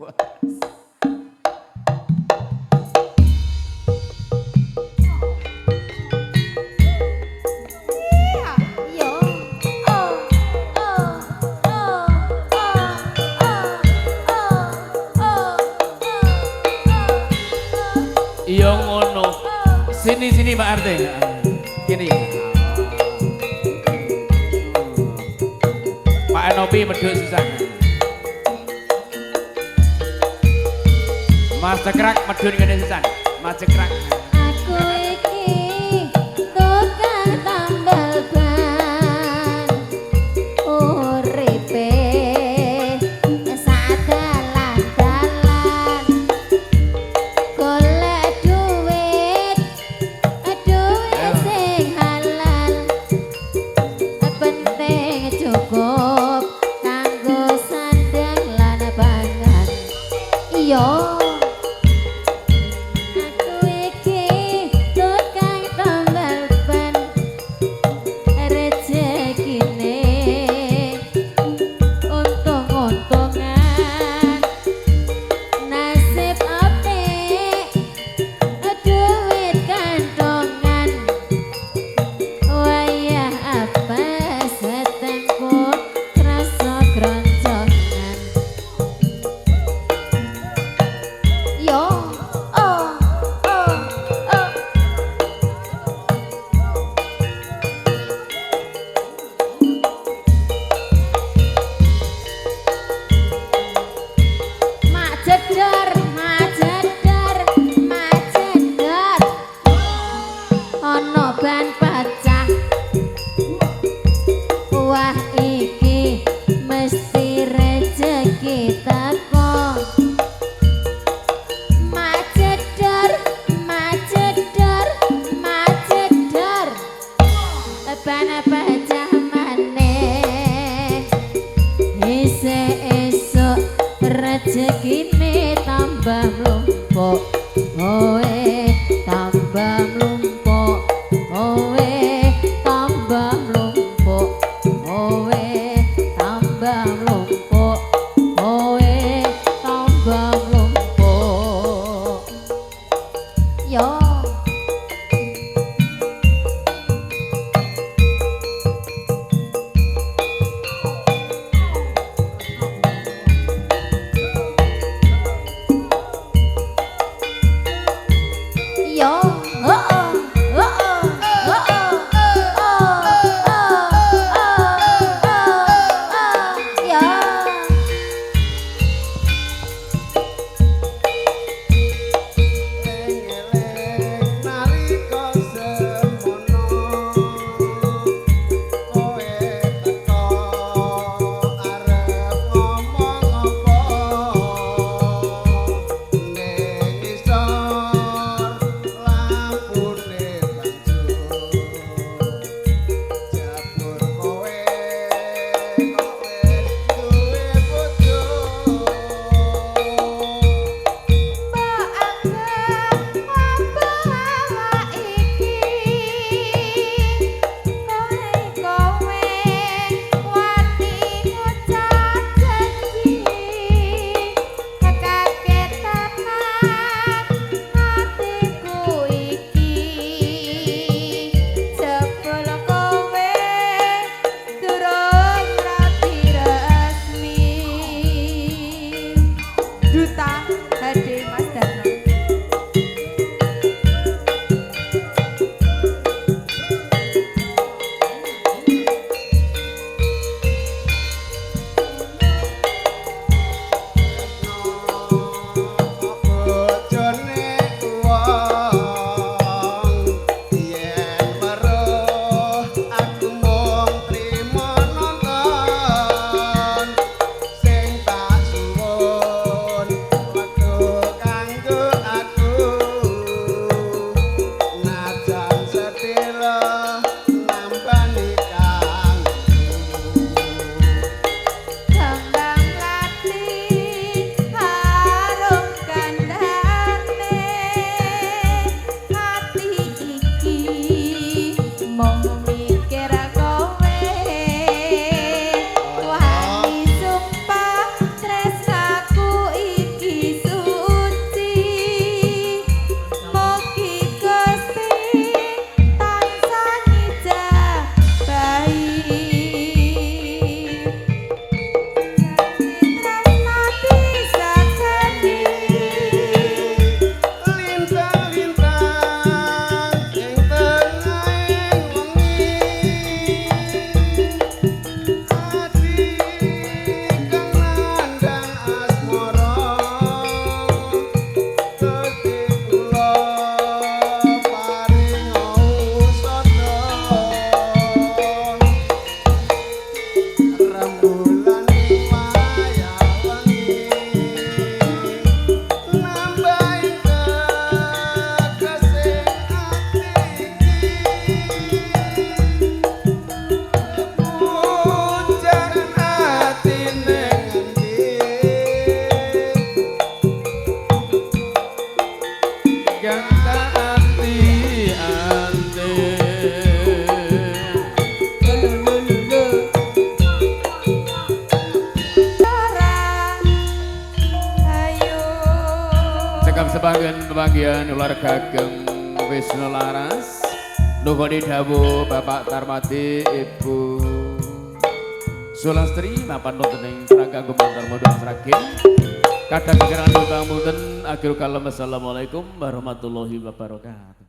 Iya ngono. Sini Pak RT. Gini. Pak Enopi medhuk sisan. Mas Cekrak medhun kene sisan. Mas Cekrak. Aku iki tukang tambal ban uripe sadalan-dalan golek duit sing halal penting cukup kanggo sandang lan pangan iya. Rezekine tambah mlumpuk, oe tambah mlumpuk, oe tambah mlumpuk, oe tambah mlumpuk, oe tambah mlumpuk. Yo. Netepaken pemanggihan keluarga Ageng Wisnu Laras. Nuhun dawuh Bapak Tarmadi Ibu Sulastri mapan wonten ing Praga Gumantar Modal Sragen. Kadang kekirangan ingkang mboten akhirul kalam. Assalamualaikum warahmatullahi wabarakatuh.